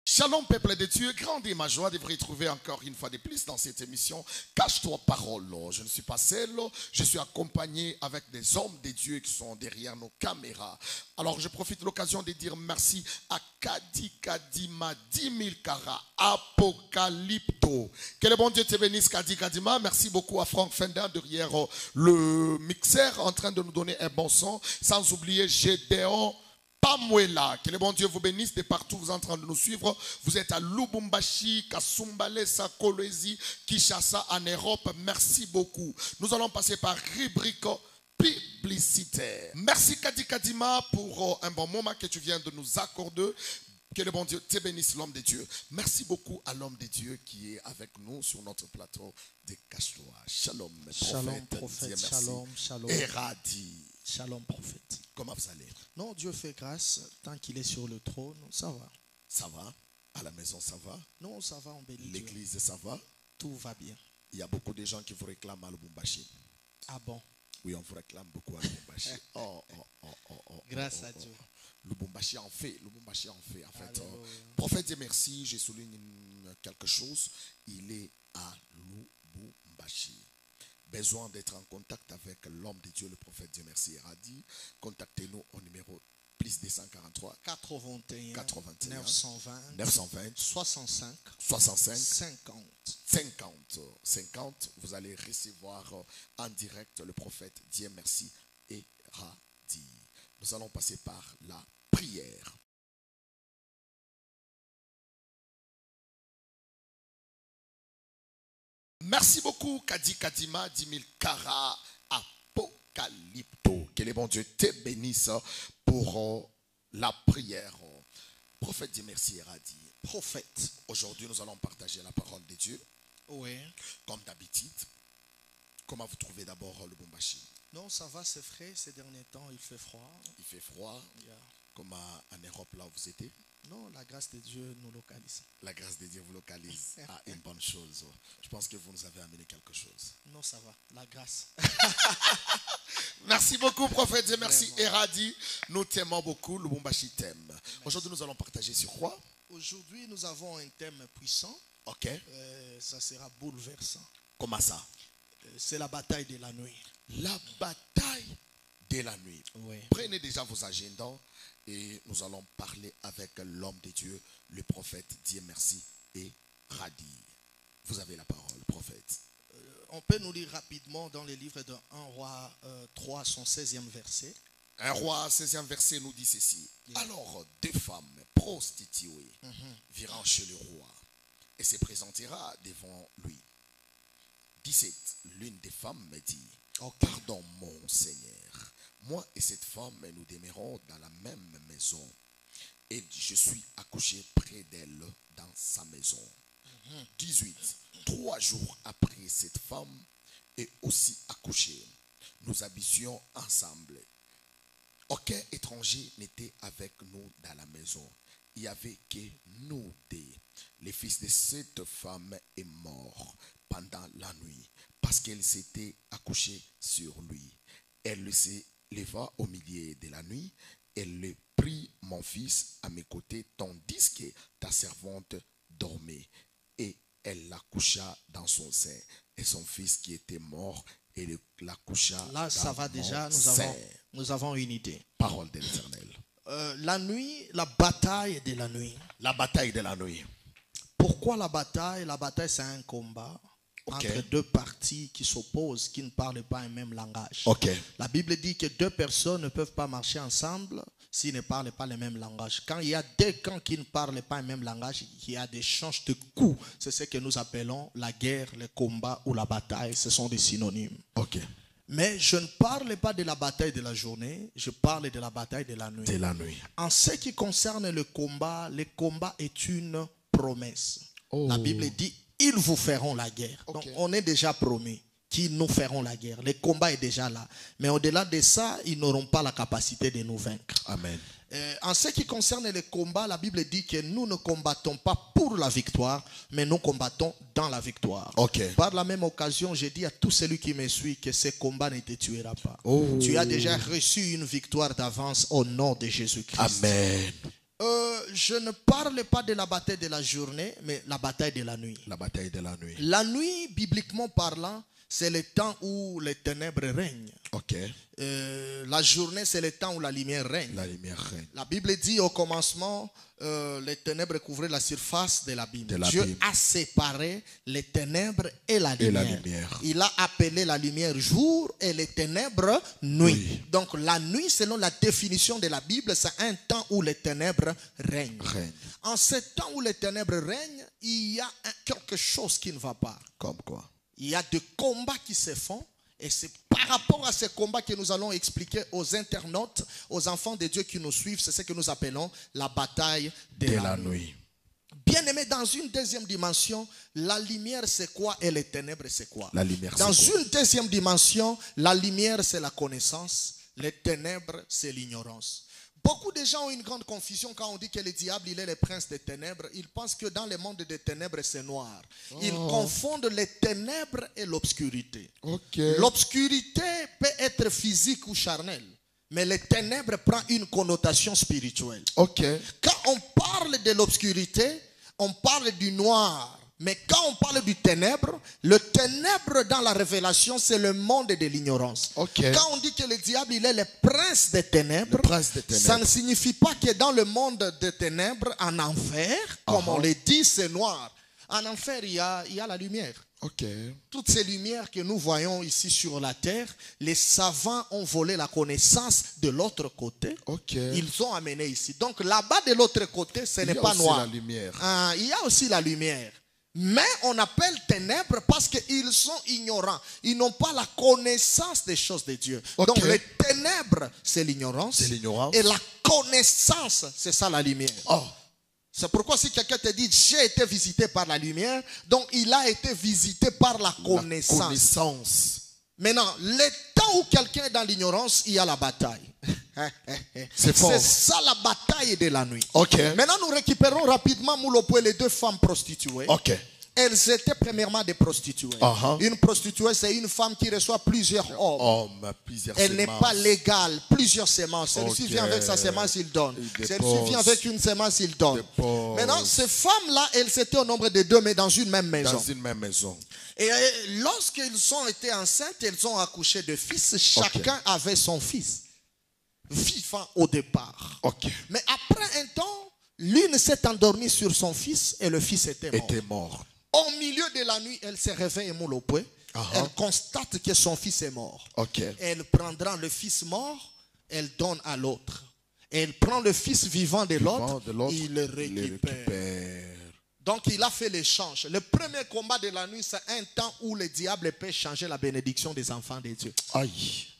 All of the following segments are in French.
Shalom peuple de Dieu, grande est ma joie de vous retrouver encore une fois de plus dans cette émission Cache-toi parole. Je ne suis pas seul, je suis accompagné avec des hommes de Dieu qui sont derrière nos caméras. Alors je profite de l'occasion de dire merci à Kadi Kadima 10 000 Kara Apocalypto. Que le bon Dieu te bénisse Kadi Kadima. Merci beaucoup à Franck Fender derrière le mixeur en train de nous donner un bon son. Sans oublier Gédéon Pamuela, que le bon Dieu vous bénisse de partout vous êtes en train de nous suivre. Vous êtes à Lubumbashi, Kasumbale, Kolwezi, Kinshasa en Europe. Merci beaucoup. Nous allons passer par rubrique publicitaire. Merci Kadi Kadima pour un bon moment que tu viens de nous accorder. Que le bon Dieu te bénisse, l'homme de Dieu. Merci beaucoup à l'homme de Dieu qui est avec nous sur notre plateau de Cache-toi. Shalom, Shalom, prophète. Shalom, shalom. Eradi. Shalom, prophète. Comment vous allez? Non, Dieu fait grâce. Tant qu'il est sur le trône, ça va. Ça va? À la maison, ça va? Non, ça va, on bénit Dieu. L'église, ça va? Tout va bien. Il y a beaucoup de gens qui vous réclament à Lubumbashi. Ah bon? Oui, on vous réclame beaucoup à Lubumbashi. Grâce à Dieu. Lubumbashi en fait. Lubumbashi en fait. En fait, prophète Dieu merci, je souligne quelque chose. Il est à Lubumbashi. Besoin d'être en contact avec l'homme de Dieu, le prophète Dieu merci Eradi. Contactez-nous au numéro plus 243 81 920 65 50. Vous allez recevoir en direct le prophète Dieu merci Eradi. Nous allons passer par la prière. Merci beaucoup, Kadi Kadima, 10 000 Kara Apocalypto. Que le bon Dieu te bénisse pour la prière. Prophète Dieu merci Eradi. Prophète. Aujourd'hui, nous allons partager la parole de Dieu. Oui. Comme d'habitude. Comment vous trouvez d'abord le Lubumbashi? Non, ça va, c'est frais. Ces derniers temps, il fait froid. Il fait froid. Yeah. Comme en Europe, là où vous étiez? Non, la grâce de Dieu nous localise. La grâce de Dieu vous localise à une bonne chose. Je pense que vous nous avez amené quelque chose. Non, ça va. La grâce. Merci beaucoup, prophète. Et merci, Eradi. Nous t'aimons beaucoup. Lubumbashi t'aime. Aujourd'hui, nous allons partager sur quoi? Aujourd'hui, nous avons un thème puissant. Ok. Ça sera bouleversant. Comment ça? C'est la bataille de la nuit. La bataille de la nuit. Oui. Prenez déjà vos agendas et nous allons parler avec l'homme de Dieu, le prophète Dieu merci Eradi. Vous avez la parole, prophète. On peut nous lire rapidement dans les livres de 1 roi 3, son 16e verset. 1 roi 16e verset nous dit ceci. Yeah. Alors, deux femmes prostituées virent chez le roi et se présentera devant lui. 17. L'une des femmes me dit, pardon mon Seigneur, moi et cette femme nous demeurons dans la même maison et je suis accouché près d'elle dans sa maison. 18. 3 jours après cette femme est aussi accouchée, nous habitions ensemble. Aucun étranger n'était avec nous dans la maison. Il n'y avait que nous deux. Le fils de cette femme est mort pendant la nuit parce qu'elle s'était accouchée sur lui. Elle se leva au milieu de la nuit. Elle le prit mon fils à mes côtés tandis que ta servante dormait. Et elle l'accoucha dans son sein. Et son fils qui était mort, elle l'accoucha dans son sein. Là, ça va déjà, nous avons une idée. Parole de l'Éternel. La nuit, la bataille de la nuit. La bataille de la nuit. Pourquoi la bataille? La bataille, c'est un combat entre deux parties qui s'opposent, qui ne parlent pas un même langage. La Bible dit que deux personnes ne peuvent pas marcher ensemble s'ils ne parlent pas le même langage. Quand il y a deux camps qui ne parlent pas un même langage, il y a des échanges de coups. C'est ce que nous appelons la guerre, le combat ou la bataille. Ce sont des synonymes. Mais je ne parle pas de la bataille de la journée, je parle de la bataille de la nuit. En ce qui concerne le combat est une promesse. La Bible dit, ils vous feront la guerre. Donc on est déjà promis qu'ils nous feront la guerre. Le combat est déjà là. Mais au-delà de ça, ils n'auront pas la capacité de nous vaincre. Amen. En ce qui concerne le combat, la Bible dit que nous ne combattons pas pour la victoire, mais nous combattons dans la victoire. Par la même occasion, je dis à tout celui qui me suit que ce combat ne te tuera pas. Tu as déjà reçu une victoire d'avance au nom de Jésus-Christ. Amen. Je ne parle pas de la bataille de la journée, mais la bataille de la nuit. La bataille de la nuit. La nuit, bibliquement parlant, c'est le temps où les ténèbres règnent. Ok. La journée, c'est le temps où la lumière règne. La lumière règne. La Bible dit au commencement, les ténèbres couvraient la surface de l'abîme. Dieu a séparé les ténèbres et la lumière. Il a appelé la lumière jour et les ténèbres nuit. Oui. Donc la nuit, selon la définition de la Bible, c'est un temps où les ténèbres règnent. En ce temps où les ténèbres règnent, il y a quelque chose qui ne va pas. Comme quoi? Il y a des combats qui se font. Et c'est par rapport à ces combats que nous allons expliquer aux internautes, aux enfants de Dieu qui nous suivent. C'est ce que nous appelons la bataille de la nuit. Bien aimé, dans une deuxième dimension, la lumière c'est quoi et les ténèbres c'est quoi? La lumière, dans une deuxième dimension, la lumière c'est la connaissance, les ténèbres c'est l'ignorance. Beaucoup de gens ont une grande confusion quand on dit que le diable il est le prince des ténèbres. Ils pensent que dans le monde des ténèbres c'est noir. Ils confondent les ténèbres et l'obscurité. L'obscurité peut être physique ou charnelle, mais les ténèbres prend une connotation spirituelle. Quand on parle de l'obscurité, on parle du noir. Mais quand on parle du ténèbre, le ténèbre dans la révélation, c'est le monde de l'ignorance. Quand on dit que le diable, il est le prince des ténèbres, ça ne signifie pas que dans le monde des ténèbres, en enfer, comme on le dit, c'est noir. En enfer, il y a la lumière. Toutes ces lumières que nous voyons ici sur la terre, les savants ont volé la connaissance de l'autre côté. Ils ont amené ici. Donc là-bas de l'autre côté, ce n'est pas noir. Il y a aussi la lumière. Mais on appelle ténèbres parce qu'ils sont ignorants. Ils n'ont pas la connaissance des choses de Dieu. Donc les ténèbres, c'est l'ignorance. Et la connaissance, c'est ça la lumière. C'est pourquoi si quelqu'un te dit j'ai été visité par la lumière, donc il a été visité par la connaissance. Maintenant, le temps où quelqu'un est dans l'ignorance, il y a la bataille. C'est ça la bataille de la nuit. Maintenant, nous récupérons rapidement Moulopoué, les deux femmes prostituées. Elles étaient premièrement des prostituées. Une prostituée, c'est une femme qui reçoit plusieurs hommes. Elle n'est pas légale. Plusieurs semences. Celui-ci vient avec sa semence, il donne. Celui-ci vient avec une semence, il donne. Maintenant, ces femmes-là, elles étaient au nombre de deux, mais dans une même maison. Et lorsqu'elles ont été enceintes, elles ont accouché de fils. Chacun avait son fils. Vivant au départ. Mais après un temps, l'une s'est endormie sur son fils et le fils était mort. Au milieu de la nuit, elle se réveille Moulopoué. Elle constate que son fils est mort. Elle prendra le fils mort, elle donne à l'autre. Elle prend le fils vivant de l'autre, il le récupère. Donc il a fait l'échange. Le premier combat de la nuit, c'est un temps où le diable peut changer la bénédiction des enfants de Dieu.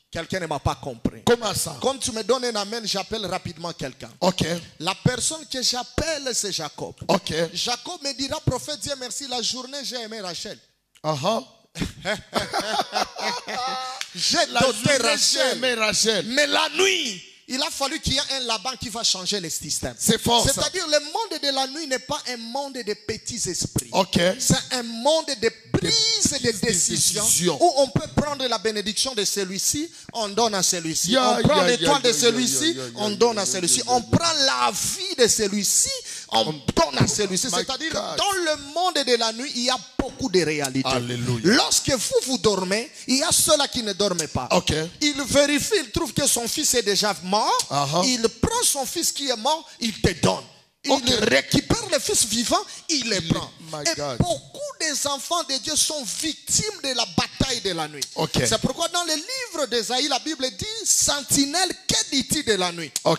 Quelqu'un ne m'a pas compris. Comment ça? Comme tu me donnes un amen, j'appelle rapidement quelqu'un. La personne que j'appelle, c'est Jacob. Jacob me dira, prophète, Dieu merci, la journée, j'ai aimé Rachel. J'ai doté Rachel. Mais la nuit, il a fallu qu'il y ait un Laban qui va changer le système. C'est-à-dire le monde de la nuit n'est pas un monde de petits esprits. C'est un monde de prise de décision où on peut prendre la bénédiction de celui-ci, on donne à celui-ci. On prend l'étoile de celui-ci, on donne à celui-ci. On prend la vie de celui-ci, on donne à celui-ci. C'est-à-dire dans le monde de la nuit, il y a beaucoup de réalités. Lorsque vous dormez, il y a ceux-là qui ne dorment pas. Il vérifie, il trouve que son fils est déjà mort. Il prend son fils qui est mort, il te donne. Il récupère le fils vivant, il le prend. Et beaucoup des enfants de Dieu sont victimes de la bataille de la nuit. C'est pourquoi dans le livre d'Ésaïe, la Bible dit, sentinelle, que dit-il de la nuit? On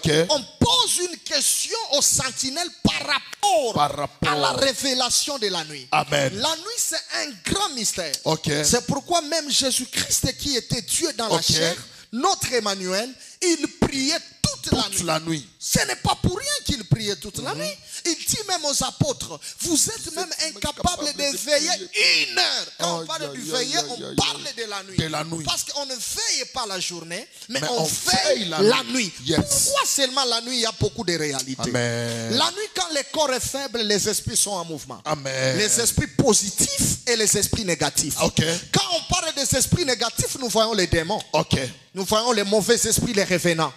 pose une question aux sentinelles par rapport à la révélation de la nuit. La nuit, c'est un grand mystère. C'est pourquoi même Jésus-Christ qui était Dieu dans la chair, notre Emmanuel, il priait toute la nuit. Ce n'est pas pour rien qu'il priait toute la nuit. Il dit même aux apôtres, vous êtes même incapables de veiller 1 heure. Quand on parle du veiller, on parle de la nuit. Parce qu'on ne veille pas la journée, mais on veille la nuit. Pourquoi seulement la nuit, il y a beaucoup de réalités? La nuit, quand le corps est faible, les esprits sont en mouvement. Les esprits positifs et les esprits négatifs. Quand on parle des esprits négatifs, nous voyons les démons. Nous voyons les mauvais esprits, les revenants.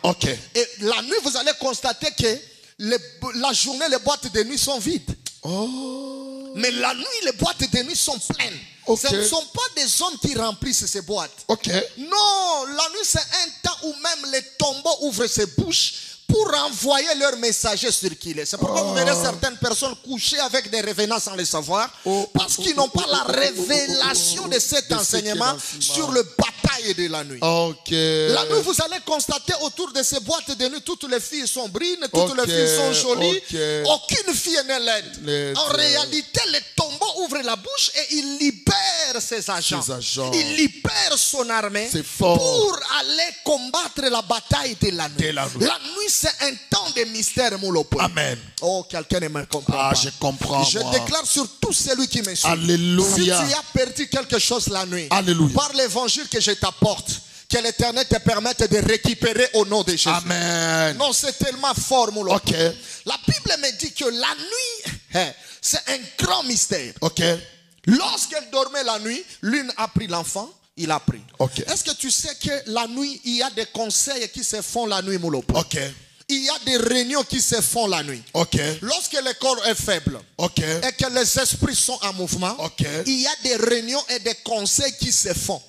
Et la nuit, vous allez constater que la journée, les boîtes de nuit sont vides. Oh. Mais la nuit, les boîtes de nuit sont pleines. Okay. Ce ne sont pas des hommes qui remplissent ces boîtes. Okay. Non, la nuit, c'est un temps où même les tombeaux ouvrent ses bouches pour envoyer leurs messagers circuler. C'est pourquoi vous verrez certaines personnes coucher avec des revenants sans le savoir, parce qu'ils n'ont pas la révélation de cet enseignement sur le bataille de la nuit. Okay. La nuit, vous allez constater autour de ces boîtes de nuit, toutes les filles sont brines, toutes les filles sont jolies. Okay. Aucune fille n'est laide. En réalité, les tombeaux ouvrent la bouche et ils libèrent ses agents. Ils libèrent son armée pour aller combattre la bataille de la nuit. La nuit, c'est un temps de mystère, Moulopo. Amen. Oh, quelqu'un ne me comprend pas. Je comprends. Je déclare sur tout celui qui me suit. Alléluia. Si tu as perdu quelque chose la nuit, Alléluia. par l'évangile que je t'apporte, que l'Éternel te permette de récupérer au nom de Jésus. Amen. Non, c'est tellement fort, Moulopo. Okay. La Bible me dit que la nuit, c'est un grand mystère. Okay. Lorsqu'elle dormait la nuit, l'une a pris l'enfant. Il a pris. Okay. Est-ce que tu sais que la nuit, il y a des conseils qui se font la nuit, Moulopo? Okay. Il y a des réunions qui se font la nuit. Okay. Lorsque le corps est faible, okay, et que les esprits sont en mouvement, okay, il y a des réunions et des conseils qui se font.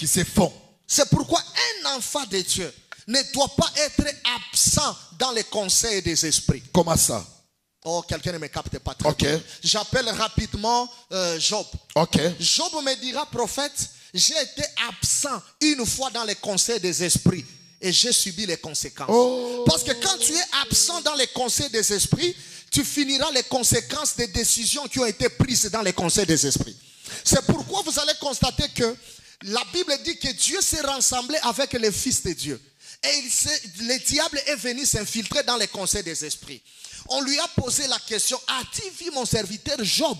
C'est pourquoi un enfant de Dieu ne doit pas être absent dans les conseils des esprits. Comment ça? Oh, quelqu'un ne me capte pas très bien. J'appelle rapidement Job. Okay. Job me dira, prophète, j'ai été absent une fois dans les conseils des esprits et j'ai subi les conséquences. Oh. Parce que quand tu es absent dans les conseils des esprits, tu finiras les conséquences des décisions qui ont été prises dans les conseils des esprits. C'est pourquoi vous allez constater que la Bible dit que Dieu s'est rassemblé avec les fils de Dieu. Et le diable est venu s'infiltrer dans les conseils des esprits. On lui a posé la question, as-tu vu mon serviteur Job?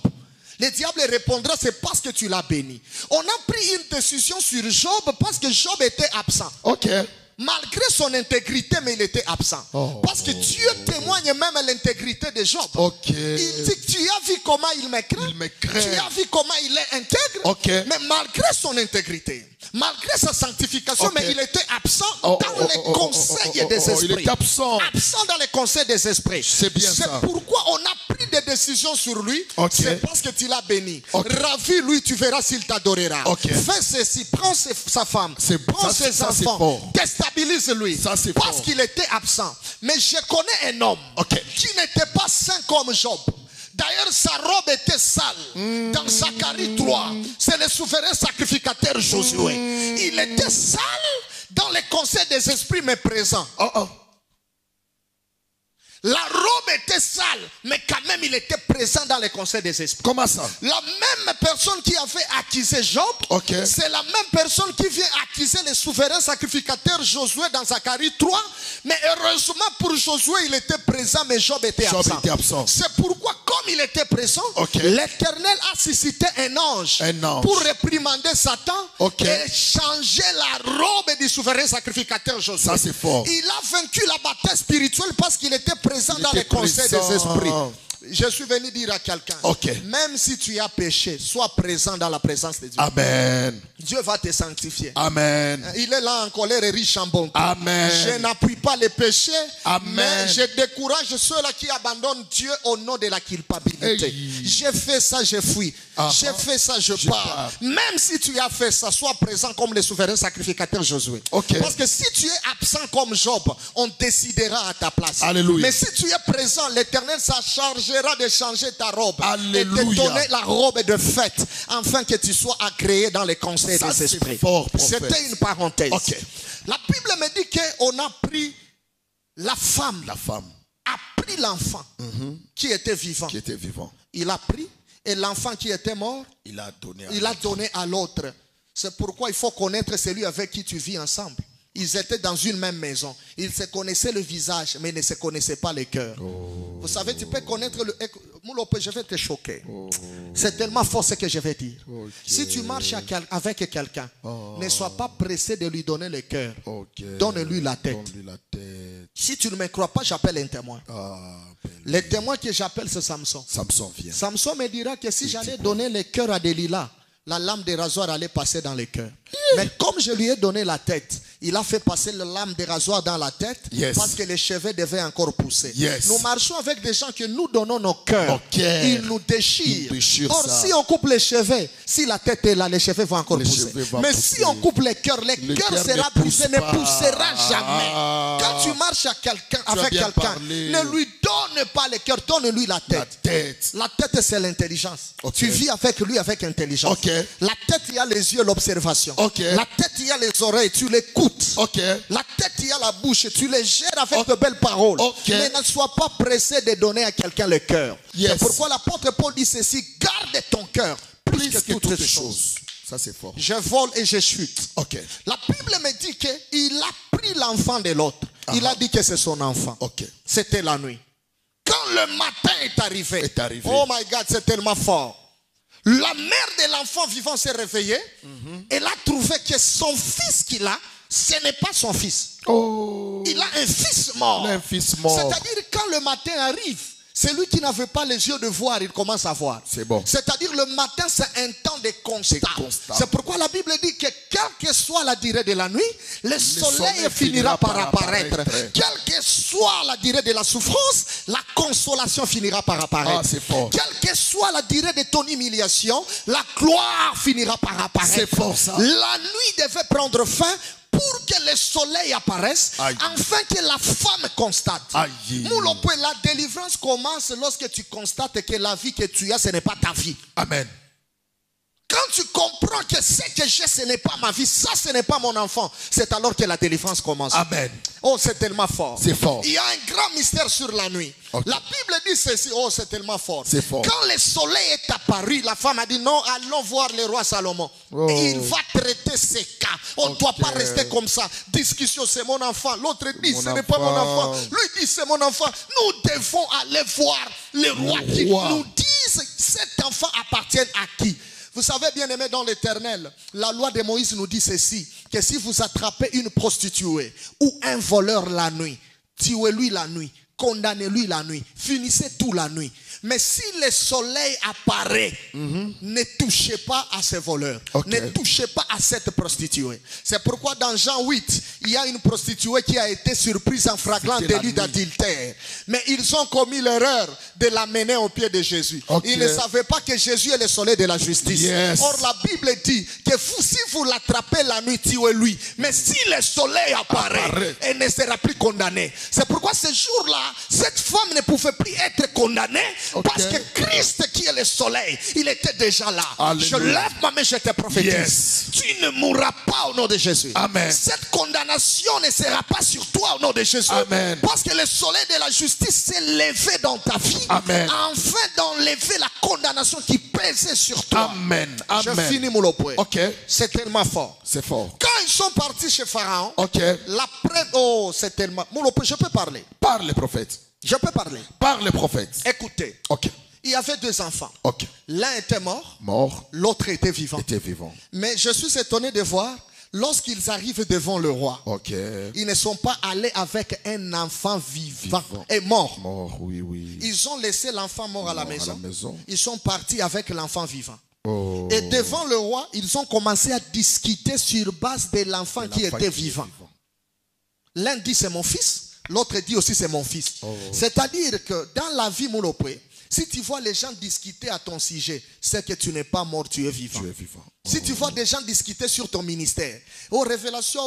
Le diable répondra, c'est parce que tu l'as béni. On a pris une décision sur Job parce que Job était absent. Okay. Malgré son intégrité, mais il était absent. Parce que Dieu témoigne même à l'intégrité de Job. Okay. Il dit, tu as vu comment il me craint? Tu as vu comment il est intègre? Okay. Mais malgré son intégrité, malgré sa sanctification, okay, mais il était absent dans les conseils des esprits. Il était absent dans les conseils des esprits. C'est bien ça. C'est pourquoi on a pris des décisions sur lui. Okay. C'est parce que tu l'as béni. Okay. Ravis-lui, tu verras s'il t'adorera. Okay. Fais ceci, prends sa femme, prends ses enfants, déstabilise-lui. Parce qu'il était absent. Mais je connais un homme qui n'était pas saint comme Job. D'ailleurs, sa robe était sale. Dans Zacharie 3, c'est le souverain sacrificateur Josué. Il était sale dans les conseils des esprits, mais présent. La robe était sale, mais quand même il était présent dans les conseils des esprits. Comment ça? La même personne qui avait accusé Job, c'est la même personne qui vient accuser le souverain sacrificateur Josué dans Zacharie 3. Mais heureusement pour Josué, il était présent, mais Job était absent. C'est pourquoi, comme il était présent, l'Éternel a suscité un ange pour réprimander Satan et changer la robe du souverain sacrificateur Josué. Ça, c'est fort. Il a vaincu la bataille spirituelle parce qu'il était présent dans les conseils des esprits. Je suis venu dire à quelqu'un, même si tu as péché, sois présent dans la présence de Dieu. Amen. Dieu va te sanctifier. Amen. Il est là en colère et riche en bonté. Amen. Je n'appuie pas les péchés, Amen, mais je décourage ceux-là qui abandonnent Dieu au nom de la culpabilité. Hey. J'ai fait ça, je fuis. J'ai fait ça, je pars. Même si tu as fait ça, sois présent comme le souverain sacrificateur Josué. Parce que si tu es absent comme Job, on décidera à ta place. Alléluia. Mais si tu es présent, l'Éternel s'en chargera de changer ta robe. Alléluia. Et de donner la robe de fête, afin que tu sois agréé dans les conseils des esprits. C'était une parenthèse. La Bible me dit qu'on a pris la femme a pris l'enfant qui était vivant. Il a pris, et l'enfant qui était mort, il a donné à l'autre. C'est pourquoi il faut connaître celui avec qui tu vis ensemble. Ils étaient dans une même maison. Ils se connaissaient le visage, mais ne se connaissaient pas le cœur. Vous savez, tu peux connaître le... Je vais te choquer. C'est tellement fort ce que je vais dire. Si tu marches avec quelqu'un, ne sois pas pressé de lui donner le cœur. Donne-lui la tête. Si tu ne me crois pas, j'appelle un témoin. Le témoin que j'appelle, c'est Samson. Samson me dira que si j'allais donner le cœur à Delilah, la lame de rasoir allait passer dans le cœur. Mais comme je lui ai donné la tête, il a fait passer la lame de rasoir dans la tête parce que les cheveux devaient encore pousser. Nous marchons avec des gens que nous donnons nos cœurs. Ils nous déchirent. Or, si on coupe les cheveux, si la tête est là, les cheveux vont encore pousser. Mais si on coupe les cœurs sera brisé, ne poussera jamais. Quand tu marches avec quelqu'un, ne lui donne pas le cœur, donne-lui la tête. La tête, c'est l'intelligence. Tu vis avec lui avec intelligence. La tête, il y a les yeux, l'observation. La tête, il y a les oreilles, tu l'écoutes. La tête, il y a la bouche, tu les gères avec de belles paroles. Mais ne sois pas pressé de donner à quelqu'un le cœur. C'est pourquoi l'apôtre Paul dit ceci: garde ton cœur plus que toutes choses. Ça, c'est fort. Je vole et je chute. La Bible me dit qu'il a pris l'enfant de l'autre. Il a dit que c'est son enfant. C'était la nuit. Quand le matin est arrivé, oh my God, c'est tellement fort. La mère de l'enfant vivant s'est réveillée. Elle a trouvé que son fils qu'il a, ce n'est pas son fils. Il a un fils mort. C'est-à-dire quand le matin arrive, celui qui n'avait pas les yeux de voir, il commence à voir. C'est-à-dire le matin, c'est un temps de constat. C'est pourquoi la Bible dit que quelle que soit la durée de la nuit, le soleil finira par apparaître. Quelle que soit la durée de la souffrance, la consolation finira par apparaître. Quelle que soit la durée de ton humiliation, la gloire finira par apparaître. La nuit devait prendre fin pour que le soleil apparaisse, afin que la femme constate. La délivrance commence lorsque tu constates que la vie que tu as, ce n'est pas ta vie. Amen. Quand tu comprends que ce que j'ai, ce n'est pas ma vie, ça, ce n'est pas mon enfant, c'est alors que la délivrance commence. Amen. Oh, c'est tellement fort. C'est fort. Il y a un grand mystère sur la nuit. La Bible dit ceci. Oh, c'est tellement fort. C'est fort. Quand le soleil est apparu, la femme a dit non, allons voir le roi Salomon. Il va traiter ces cas. On ne doit pas rester comme ça. Discussion, c'est mon enfant. L'autre dit, ce n'est pas mon enfant. Lui dit, c'est mon enfant. Nous devons aller voir le roi qui nous dise cet enfant appartient à qui. Vous savez, bien aimé dans l'Éternel, la loi de Moïse nous dit ceci, que si vous attrapez une prostituée ou un voleur la nuit, tuez-lui la nuit, condamnez-lui la nuit, finissez tout la nuit. Mais si le soleil apparaît, ne touchez pas à ces voleurs. Ne touchez pas à cette prostituée. C'est pourquoi dans Jean 8, il y a une prostituée qui a été surprise en flagrant délit d'adultère. Mais ils ont commis l'erreur de l'amener au pied de Jésus. Ils ne savaient pas que Jésus est le soleil de la justice. Or la Bible dit que si vous l'attrapez la nuit, tuez-lui. Mais si le soleil apparaît, elle ne sera plus condamnée. C'est pourquoi ce jour-là, cette femme ne pouvait plus être condamnée. Parce que Christ qui est le soleil, il était déjà là. Je lève ma main, je te prophétise. Tu ne mourras pas au nom de Jésus. Amen. Cette condamnation ne sera pas sur toi au nom de Jésus. Amen. Parce que le soleil de la justice s'est levé dans ta vie. Amen. Afin d'enlever la condamnation qui pesait sur toi. Amen. Je finis mon lopoué. C'est tellement fort. C'est fort. Quand ils sont partis chez Pharaon, oh, c'est tellement... Mon lopoué, je peux parler. Parle le prophète. Je peux parler. Parle le prophète. Écoutez. Il y avait deux enfants. L'un était mort. L'autre était vivant. Mais je suis étonné de voir, lorsqu'ils arrivent devant le roi, ils ne sont pas allés avec un enfant vivant et mort. Ils ont laissé l'enfant mort à la maison. Ils sont partis avec l'enfant vivant. Et devant le roi, ils ont commencé à discuter sur base de l'enfant qui était vivant. L'un dit c'est mon fils. L'autre dit aussi c'est mon fils. C'est-à-dire que dans la vie Moulopé, si tu vois les gens discuter à ton sujet, c'est que tu n'es pas mort, tu es vivant. Si tu vois des gens discuter sur ton ministère, oh révélation,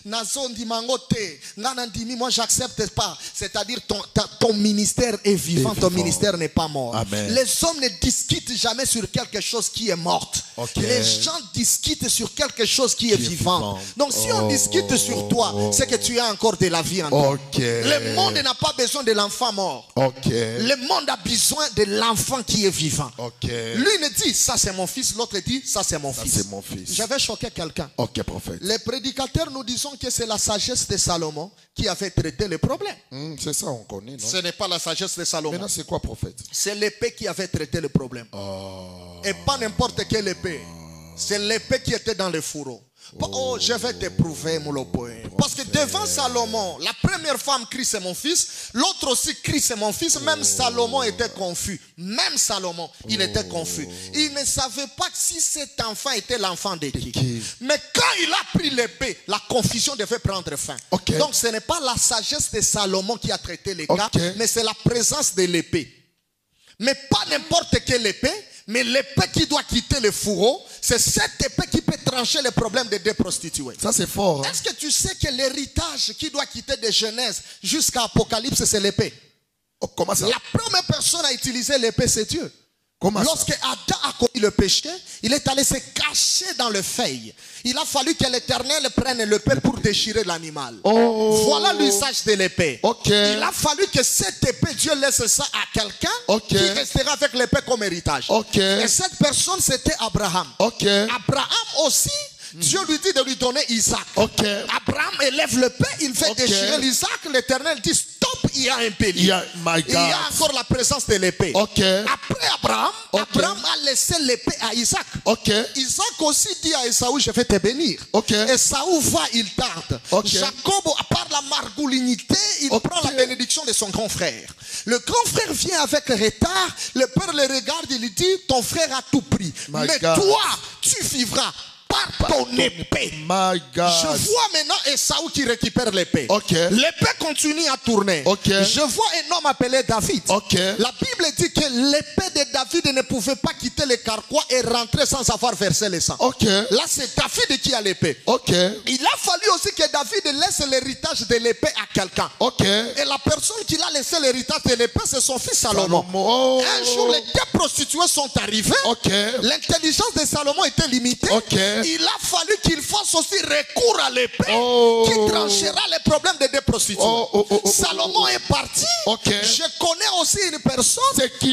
nazondi mangote, nanandimi, moi j'accepte pas. C'est-à-dire ton ministère est vivant, ton ministère n'est pas mort. Amen. Les hommes ne discutent jamais sur quelque chose qui est mort. Les gens discutent sur quelque chose qui est vivant. Donc si on discute sur toi, c'est que tu as encore de la vie en toi. Le monde n'a pas besoin de l'enfant mort. Le monde a besoin de l'enfant qui est vivant. Lui ne dit ça c'est mon fils, l'autre dit ça c'est mon fils. Je vais choquer quelqu'un. Prophète. Les prédicateurs nous disons que c'est la sagesse de Salomon qui avait traité le problème. C'est ça, on connaît, non? Ce n'est pas la sagesse de Salomon. Maintenant, c'est quoi, prophète? C'est l'épée qui avait traité le problème. Et pas n'importe quelle épée. C'est l'épée qui était dans le fourreau. Oh, je vais t'éprouver, mon lopoin. Parce que devant Salomon, la première femme crie c'est mon fils, l'autre aussi crie c'est mon fils. Même Salomon était confus. Même Salomon, il était confus. Il ne savait pas si cet enfant était l'enfant de qui. Mais quand il a pris l'épée, la confusion devait prendre fin. Donc ce n'est pas la sagesse de Salomon qui a traité les cas, mais c'est la présence de l'épée. Mais pas n'importe quelle épée, mais l'épée qui doit quitter le fourreau, c'est cette épée qui peut trancher les problèmes des deux prostituées. Ça c'est fort. Est-ce que tu sais que l'héritage qui doit quitter de Genèse jusqu'à Apocalypse, c'est l'épée? Comment ça? La première personne à utiliser l'épée, c'est Dieu. Lorsque Adam a commis le péché, il est allé se cacher dans le feuille. Il a fallu que l'Éternel prenne l'épée pour déchirer l'animal. Voilà l'usage de l'épée. Il a fallu que cette épée, Dieu laisse ça à quelqu'un qui restera avec l'épée comme héritage. Et cette personne, c'était Abraham. Abraham aussi, Dieu lui dit de lui donner Isaac. Abraham élève l'épée, il fait déchirer l'Isaac. L'Éternel dit stop, il y a un pélier. Il y a encore la présence de l'épée. Après Abraham, Abraham a laissé l'épée à Isaac. Isaac aussi dit à Esaü, je vais te bénir. Esaü va, il tarde. Jacob, par la margoulinité, il prend la bénédiction de son grand frère. Le grand frère vient avec retard. Le père le regarde, il lui dit, ton frère a tout pris. Mais toi, tu vivras par ton épée. Je vois maintenant Esaü qui récupère l'épée. L'épée continue à tourner. Je vois un homme appelé David. La Bible dit que l'épée de David ne pouvait pas quitter le carquois et rentrer sans avoir versé le sang. Là c'est David qui a l'épée. Il a fallu aussi que David laisse l'héritage de l'épée à quelqu'un. Et la personne qui a laissé l'héritage de l'épée, c'est son fils Salomon. Un jour les deux prostituées sont arrivées. L'intelligence de Salomon était limitée. Il a fallu qu'il fasse aussi recours à l'épée qui tranchera les problèmes des deux prostituées. Salomon est parti. Je connais aussi une personne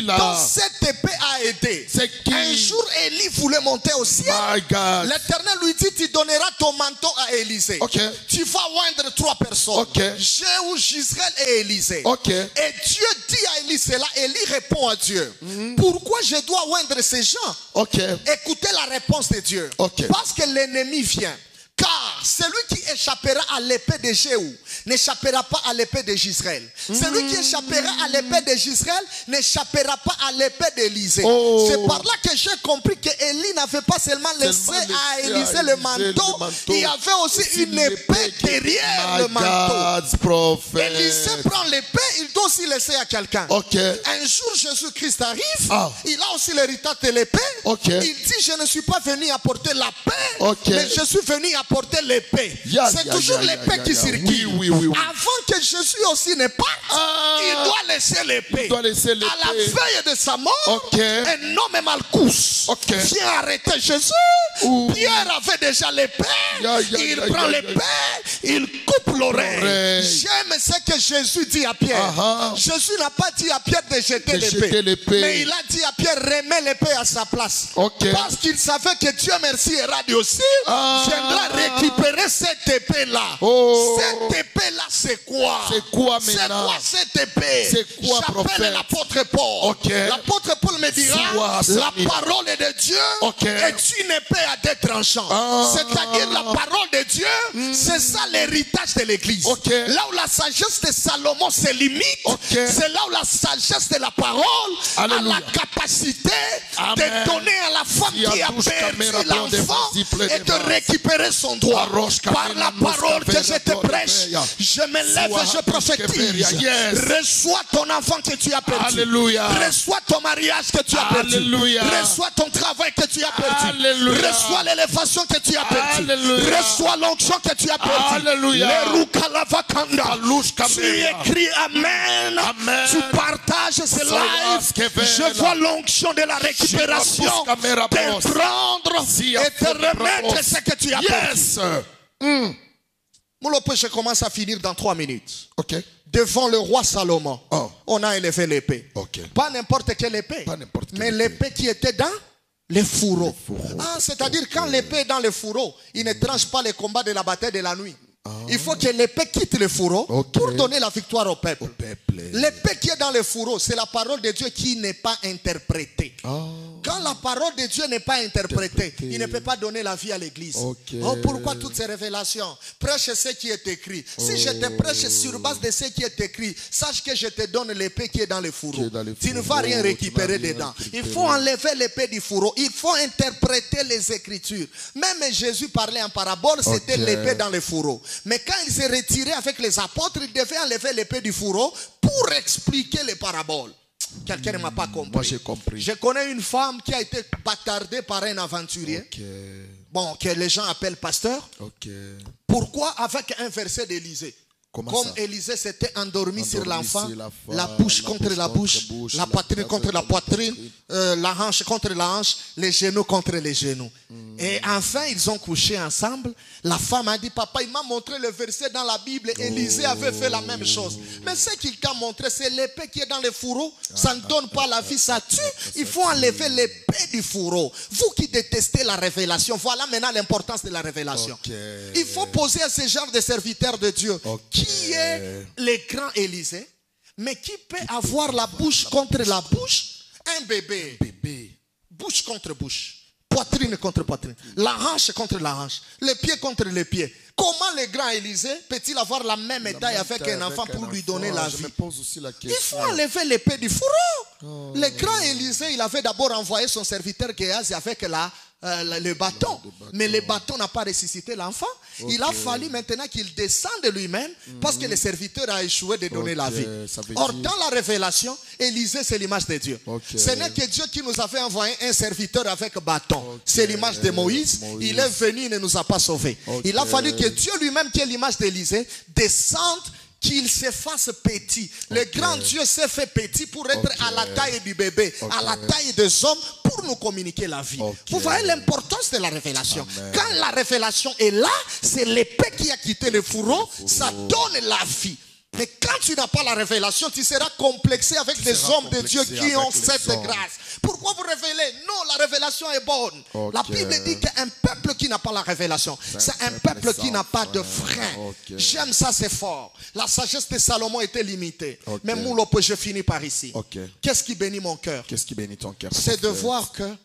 dont cette épée a aidé. Un jour, Élie voulait monter au ciel. L'Éternel lui dit, tu donneras ton manteau à Élisée. Tu vas oindre 3 personnes. Jéhu, Gisraël et Élisée. Et Dieu dit à Élie cela. Élie répond à Dieu. Pourquoi je dois oindre ces gens? Écoutez la réponse de Dieu. Parce que l'ennemi vient. Car celui qui échappera à l'épée de Jéhu n'échappera pas à l'épée de Gisraël. Celui qui échappera à l'épée de Gisraël n'échappera pas à l'épée d'Élisée. C'est par là que j'ai compris que Élie n'avait pas seulement laissé à Élisée le manteau, il y avait aussi une épée derrière le manteau. Élisée prend l'épée, il doit aussi laisser à quelqu'un. Un jour Jésus-Christ arrive, il a aussi l'héritage de l'épée. Il dit, je ne suis pas venu apporter la paix, mais je suis venu apporter l'épée. C'est toujours l'épée qui circule. Avant que Jésus aussi ne parte, il doit laisser l'épée. À la veille de sa mort, un homme Malchus vient arrêter Jésus. Pierre avait déjà l'épée. Il prend l'épée, il coupe l'oreille. J'aime ce que Jésus dit à Pierre. Jésus n'a pas dit à Pierre de jeter l'épée, mais il a dit à Pierre, remets l'épée à sa place. Parce qu'il savait que Dieu merci et radio aussi viendra récupérer cette épée-là. Cette épée-là, c'est quoi? C'est quoi maintenant? C'est quoi cette épée? C'est quoi, j'appelle l'apôtre Paul. L'apôtre Paul me dira, la parole de Dieu est une épée à deux tranchants. C'est-à-dire la parole de Dieu, c'est ça l'héritage de l'église. Là où la sagesse de Salomon se limite, c'est là où la sagesse de la parole a la capacité de donner à la femme qui a perdu l'enfant et de récupérer son droit. Par la parole que je te prêche, je me lève et je prophétise. Reçois ton enfant que tu as perdu. Reçois ton mariage que tu as perdu. Reçois ton travail que tu as perdu. Reçois l'élévation que tu as perdu. Reçois l'onction que tu as perdu. Tu écris Amen. Tu partages ce live. Je vois l'onction de la récupération te prendre et te remettre ce que tu as perdu. Moulope, je commence à finir dans 3 minutes. Devant le roi Salomon, on a élevé l'épée. Pas n'importe quelle épée, mais l'épée qui était dans les fourreaux. C'est-à-dire quand l'épée est dans les fourreaux, il ne tranche pas les combats de la bataille de la nuit. Il faut que l'épée quitte le fourreau pour donner la victoire au peuple. L'épée qui est dans le fourreau, c'est la parole de Dieu qui n'est pas interprétée. Quand la parole de Dieu n'est pas interprétée, il ne peut pas donner la vie à l'église. Pourquoi toutes ces révélations? Prêche ce qui est écrit. Si je te prêche sur base de ce qui est écrit, sache que je te donne l'épée qui est dans le fourreau. Tu ne vas rien récupérer dedans. Il faut enlever l'épée du fourreau. Il faut interpréter les Écritures. Même Jésus parlait en parabole, c'était l'épée dans le fourreau. Mais quand il s'est retiré avec les apôtres, il devait enlever l'épée du fourreau pour expliquer les paraboles. Quelqu'un ne m'a pas compris. Moi j'ai compris. Je connais une femme qui a été bâtardée par un aventurier. Bon, que les gens appellent pasteur. Pourquoi? Avec un verset d'Élisée. Comme Élisée s'était endormi sur l'enfant, la bouche contre la bouche, la poitrine contre la poitrine, la hanche contre la hanche, les genoux contre les genoux. Et enfin, ils ont couché ensemble. La femme a dit, papa, il m'a montré le verset dans la Bible. Élisée avait fait la même chose. Mais ce qu'il t'a montré, c'est l'épée qui est dans le fourreau. Ça ne donne pas la vie, ça tue. Il faut enlever l'épée du fourreau. Vous qui détestez la révélation, voilà maintenant l'importance de la révélation. Il faut poser à ce genre de serviteurs de Dieu. Qui est le grand Élisée, mais qui peut avoir la bouche contre la bouche? Un bébé. Bouche contre bouche. Poitrine contre poitrine. La hanche contre la hanche. Les pieds contre les pieds. Comment le grand Élisée peut-il avoir la même médaille avec un enfant pour lui donner la vie? Il faut enlever l'épée du fourreau. Le grand Élisée, il avait d'abord envoyé son serviteur Géasi avec le bâton. Mais le bâton n'a pas ressuscité l'enfant. Il a fallu maintenant qu'il descende lui-même parce que le serviteur a échoué de donner la vie. Or, dans la révélation, Élisée, c'est l'image de Dieu. Ce n'est que Dieu qui nous avait envoyé un serviteur avec bâton. C'est l'image de Moïse. Il est venu, il ne nous a pas sauvés. Il a fallu que Dieu lui-même, qui est l'image d'Élisée, descende, qu'il se fasse petit. Le grand Dieu s'est fait petit pour être à la taille du bébé, à la taille des hommes, pour nous communiquer la vie. Vous voyez l'importance de la révélation. Quand la révélation est là, c'est l'épée qui a quitté le fourreau, ça donne la vie. Mais quand tu n'as pas la révélation, tu seras complexé avec des hommes de Dieu qui ont cette grâce. Pourquoi vous révélez? Non, la révélation est bonne. La Bible dit qu'un peuple qui n'a pas la révélation, c'est un peuple qui n'a pas de frein. J'aime ça, c'est fort. La sagesse de Salomon était limitée. Mais Moulopo, je finis par ici. Qu'est-ce qui bénit mon cœur? Qu'est-ce qui bénit ton cœur? C'est de voir que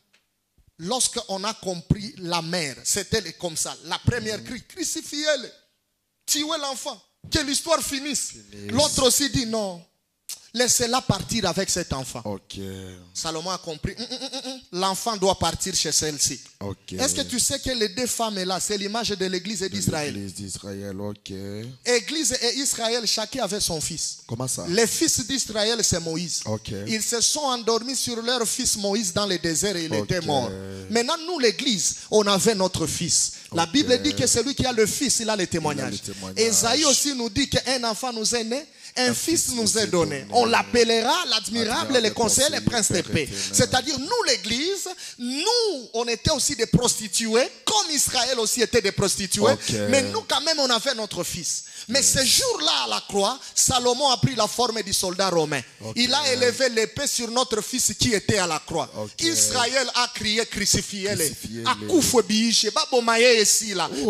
lorsqu'on a compris la mère, c'était comme ça. La première crie, crucifiez-le, tuez l'enfant. Que l'histoire finisse. L'autre aussi dit non. Laissez-la partir avec cet enfant. Salomon a compris. L'enfant doit partir chez celle-ci. Est-ce que tu sais que les deux femmes là, c'est l'image de l'église d'Israël? Église et Israël, chacun avait son fils. Comment ça? Les fils d'Israël, c'est Moïse. Ils se sont endormis sur leur fils Moïse dans le désert et il était mort. Maintenant, nous, l'église, on avait notre fils. La Bible dit que celui qui a le fils, il a le témoignage. Esaïe aussi nous dit qu'un enfant nous est né. Un fils nous est donné. On l'appellera l'admirable, le conseiller, le prince de paix. C'est-à-dire, nous, l'église, nous, on était aussi des prostituées, comme Israël aussi était des prostituées. Mais nous, quand même, on avait notre fils. Mais ce jour-là, à la croix, Salomon a pris la forme du soldat romain. Il a élevé l'épée sur notre fils qui était à la croix. Israël a crié, crucifiez-le.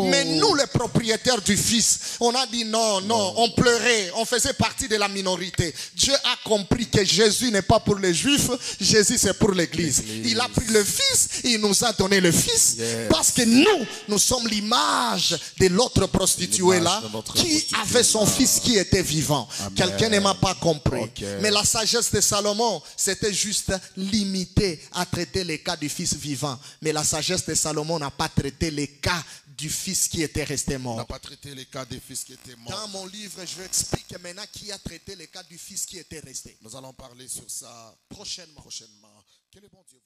Mais nous, les propriétaires du fils, on a dit non, non, on pleurait, on faisait partie de la minorité. Dieu a compris que Jésus n'est pas pour les Juifs, Jésus c'est pour l'église. Il a pris le fils, il nous a donné le fils, parce que nous sommes l'image de l'autre prostituée là, qui avait son fils qui était vivant. Quelqu'un ne m'a pas compris. Mais la sagesse de Salomon, c'était juste limité à traiter les cas du fils vivant. Mais la sagesse de Salomon n'a pas traité les cas du fils qui était resté mort. N'a pas traité les cas des fils qui étaient morts. Dans mon livre, je vais expliquer maintenant qui a traité les cas du fils qui était resté. Nous allons parler sur ça prochainement. Quel est bon Dieu.